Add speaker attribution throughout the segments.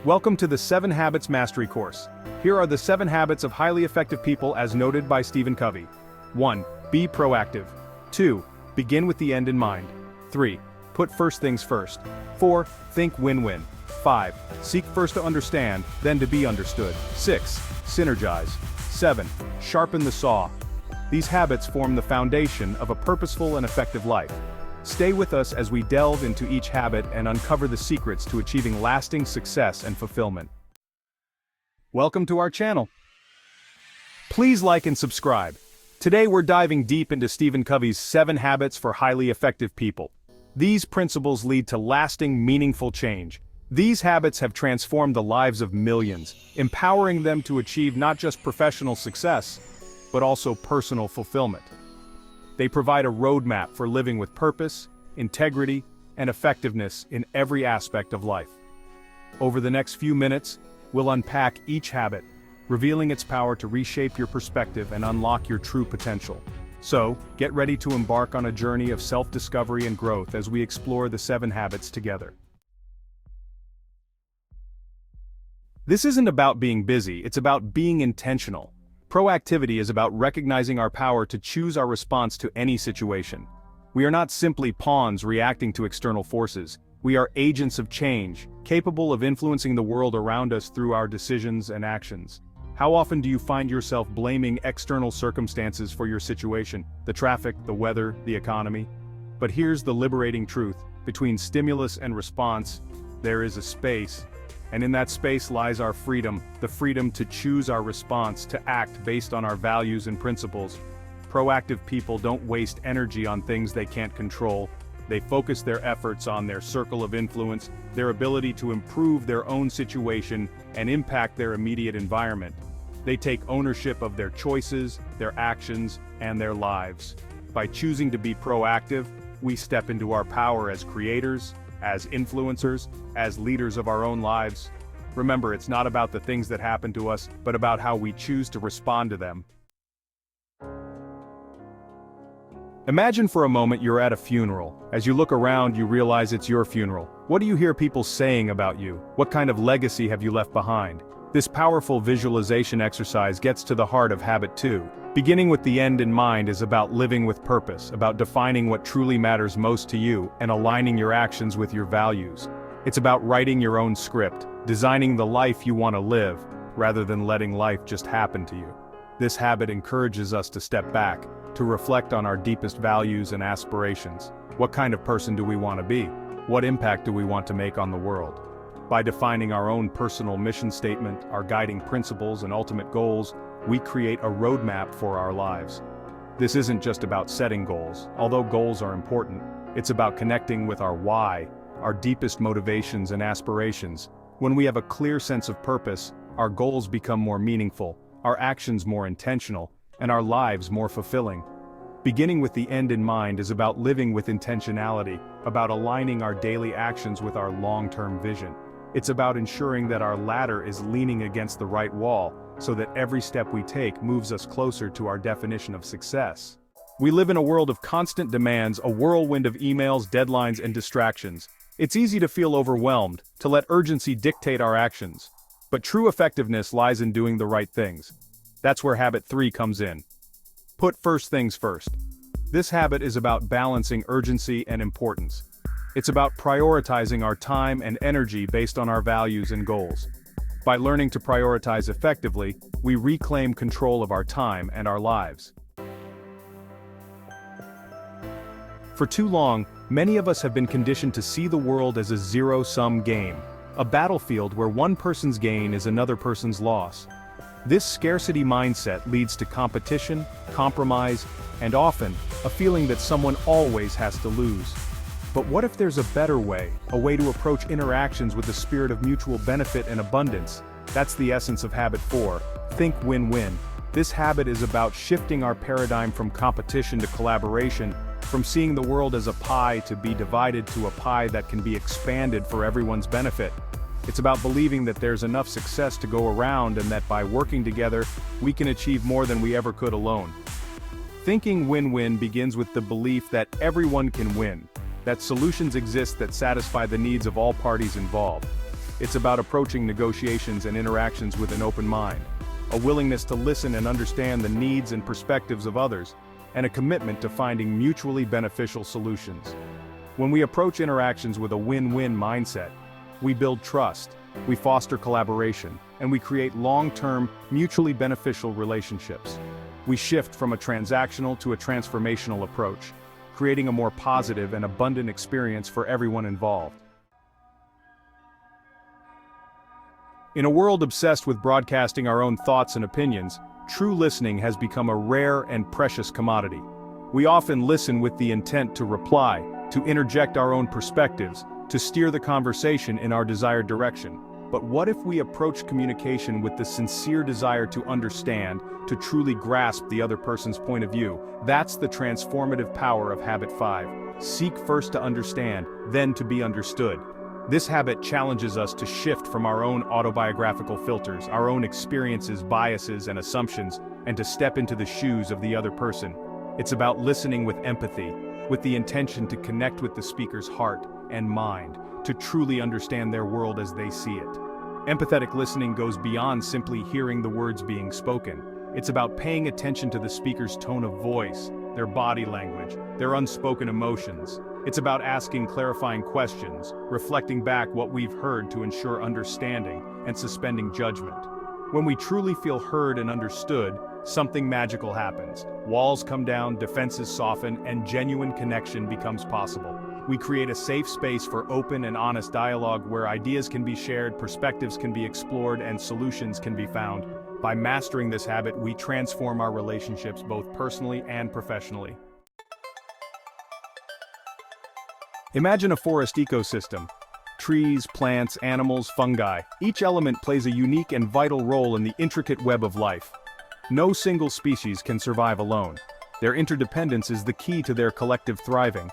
Speaker 1: Welcome to the 7 Habits Mastery course. Here are the 7 habits of highly effective people as noted by Covey. 1. Be proactive. 2. Begin with the end in mind. 3. Put first things first. 4. Think win-win. 5. Seek first to understand, then to be understood. 6. Synergize. 7. Sharpen the saw. These habits form the foundation of a purposeful and effective life. Stay with us as we delve into each habit and uncover the secrets to achieving lasting success and fulfillment. Welcome to our channel. Please like and subscribe. Today we're diving deep into Stephen Covey's 7 habits for highly effective people. These principles lead to lasting, meaningful change. These habits have transformed the lives of millions, empowering them to achieve not just professional success, but also personal fulfillment. They provide a roadmap for living with purpose, integrity, and effectiveness in every aspect of life. Over the next few minutes, we'll unpack each habit, revealing its power to reshape your perspective and unlock your true potential. So, get ready to embark on a journey of self-discovery and growth as we explore the 7 habits together. This isn't about being busy, it's about being intentional. Proactivity is about recognizing our power to choose our response to any situation. We are not simply pawns reacting to external forces. We are agents of change, capable of influencing the world around us through our decisions and actions. How often do you find yourself blaming external circumstances for your situation, the traffic, the weather, the economy? But here's the liberating truth. Between stimulus and response, there is a space. And in that space lies our freedom, the freedom to choose our response, to act based on our values and principles. Proactive people don't waste energy on things they can't control. They focus their efforts on their circle of influence, their ability to improve their own situation and impact their immediate environment. They take ownership of their choices, their actions, and their lives. By choosing to be proactive, we step into our power as creators, as influencers, as leaders of our own lives. Remember, it's not about the things that happen to us, but about how we choose to respond to them. Imagine for a moment you're at a funeral. As you look around, you realize it's your funeral. What do you hear people saying about you? What kind of legacy have you left behind? This powerful visualization exercise gets to the heart of habit 2. Beginning with the end in mind is about living with purpose, about defining what truly matters most to you and aligning your actions with your values. It's about writing your own script, designing the life you want to live, rather than letting life just happen to you. This habit encourages us to step back, to reflect on our deepest values and aspirations. What kind of person do we want to be? What impact do we want to make on the world? By defining our own personal mission statement, our guiding principles and ultimate goals, we create a roadmap for our lives. This isn't just about setting goals, although goals are important. It's about connecting with our why, our deepest motivations and aspirations. When we have a clear sense of purpose, our goals become more meaningful, our actions more intentional, and our lives more fulfilling. Beginning with the end in mind is about living with intentionality, about aligning our daily actions with our long-term vision. It's about ensuring that our ladder is leaning against the right wall, so that every step we take moves us closer to our definition of success. We live in a world of constant demands, a whirlwind of emails, deadlines, and distractions. It's easy to feel overwhelmed, to let urgency dictate our actions. But true effectiveness lies in doing the right things. That's where habit 3 comes in. Put first things first. This habit is about balancing urgency and importance. It's about prioritizing our time and energy based on our values and goals. By learning to prioritize effectively, we reclaim control of our time and our lives. For too long, many of us have been conditioned to see the world as a zero-sum game, a battlefield where one person's gain is another person's loss. This scarcity mindset leads to competition, compromise, and often, a feeling that someone always has to lose. But what if there's a better way, a way to approach interactions with the spirit of mutual benefit and abundance? That's the essence of habit 4, think win-win. This habit is about shifting our paradigm from competition to collaboration, from seeing the world as a pie to be divided to a pie that can be expanded for everyone's benefit. It's about believing that there's enough success to go around and that by working together, we can achieve more than we ever could alone. Thinking win-win begins with the belief that everyone can win, that solutions exist that satisfy the needs of all parties involved. It's about approaching negotiations and interactions with an open mind, a willingness to listen and understand the needs and perspectives of others, and a commitment to finding mutually beneficial solutions. When we approach interactions with a win-win mindset, we build trust, we foster collaboration, and we create long-term, mutually beneficial relationships. We shift from a transactional to a transformational approach, creating a more positive and abundant experience for everyone involved. In a world obsessed with broadcasting our own thoughts and opinions, true listening has become a rare and precious commodity. We often listen with the intent to reply, to interject our own perspectives, to steer the conversation in our desired direction. But what if we approach communication with the sincere desire to understand, to truly grasp the other person's point of view? That's the transformative power of Habit 5. Seek first to understand, then to be understood. This habit challenges us to shift from our own autobiographical filters, our own experiences, biases, and assumptions, and to step into the shoes of the other person. It's about listening with empathy, with the intention to connect with the speaker's heart and mind, to truly understand their world as they see it. Empathetic listening goes beyond simply hearing the words being spoken. It's about paying attention to the speaker's tone of voice, their body language, their unspoken emotions. It's about asking clarifying questions, reflecting back what we've heard to ensure understanding, and suspending judgment. When we truly feel heard and understood, something magical happens. Walls come down, defenses soften, and genuine connection becomes possible. We create a safe space for open and honest dialogue where ideas can be shared, perspectives can be explored, and solutions can be found. By mastering this habit, we transform our relationships both personally and professionally. Imagine a forest ecosystem. Trees, plants, animals, fungi. Each element plays a unique and vital role in the intricate web of life. No single species can survive alone. Their interdependence is the key to their collective thriving.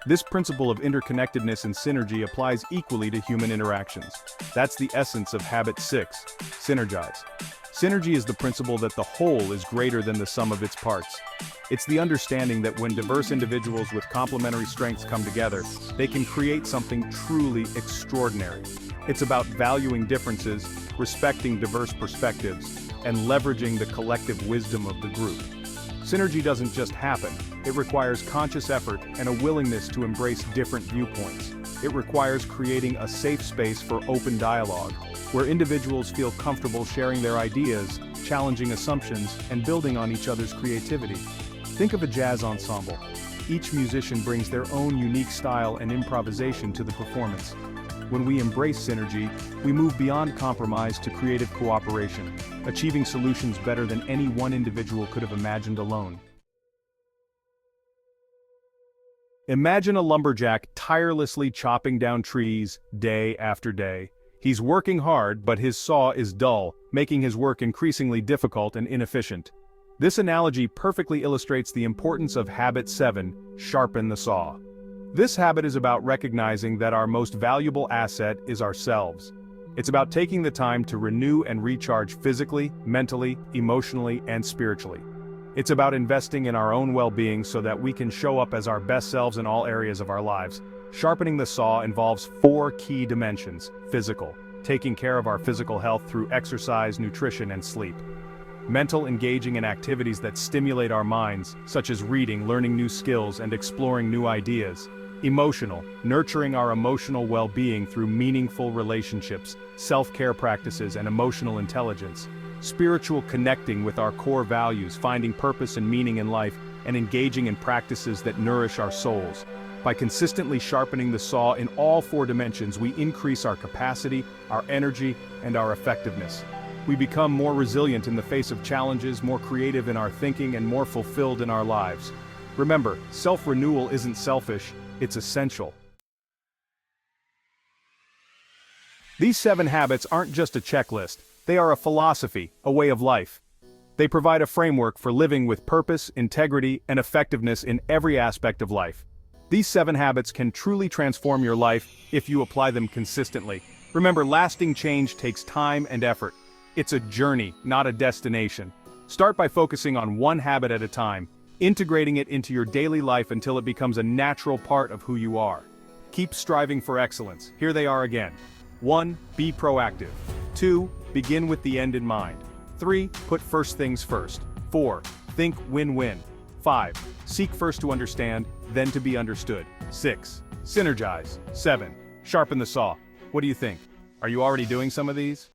Speaker 1: This principle of interconnectedness and synergy applies equally to human interactions. That's the essence of Habit 6, synergize. Synergy is the principle that the whole is greater than the sum of its parts. It's the understanding that when diverse individuals with complementary strengths come together, they can create something truly extraordinary. It's about valuing differences, respecting diverse perspectives, and leveraging the collective wisdom of the group. Synergy doesn't just happen, it requires conscious effort and a willingness to embrace different viewpoints. It requires creating a safe space for open dialogue, where individuals feel comfortable sharing their ideas, challenging assumptions, and building on each other's creativity. Think of a jazz ensemble. Each musician brings their own unique style and improvisation to the performance. When we embrace synergy, we move beyond compromise to creative cooperation, achieving solutions better than any one individual could have imagined alone. Imagine a lumberjack tirelessly chopping down trees day after day. He's working hard, but his saw is dull, making his work increasingly difficult and inefficient. This analogy perfectly illustrates the importance of Habit 7, sharpen the saw. This habit is about recognizing that our most valuable asset is ourselves. It's about taking the time to renew and recharge physically, mentally, emotionally, and spiritually. It's about investing in our own well-being so that we can show up as our best selves in all areas of our lives. Sharpening the saw involves 4 key dimensions: physical, taking care of our physical health through exercise, nutrition, and sleep. Mental, engaging in activities that stimulate our minds, such as reading, learning new skills, and exploring new ideas. Emotional, nurturing our emotional well-being through meaningful relationships, self-care practices, and emotional intelligence. Spiritual, connecting with our core values, finding purpose and meaning in life, and engaging in practices that nourish our souls. By consistently sharpening the saw in all 4 dimensions, we increase our capacity, our energy, and our effectiveness. We become more resilient in the face of challenges, more creative in our thinking, and more fulfilled in our lives. Remember, self-renewal isn't selfish, it's essential. These 7 habits aren't just a checklist, they are a philosophy, a way of life. They provide a framework for living with purpose, integrity, and effectiveness in every aspect of life. These 7 habits can truly transform your life if you apply them consistently. Remember, lasting change takes time and effort. It's a journey, not a destination. Start by focusing on one habit at a time, integrating it into your daily life until it becomes a natural part of who you are. Keep striving for excellence. Here they are again. 1. Be proactive. 2. Begin with the end in mind. 3. Put first things first. 4. Think win-win. 5. Seek first to understand, then to be understood. 6. Synergize. 7. Sharpen the saw. What do you think? Are you already doing some of these?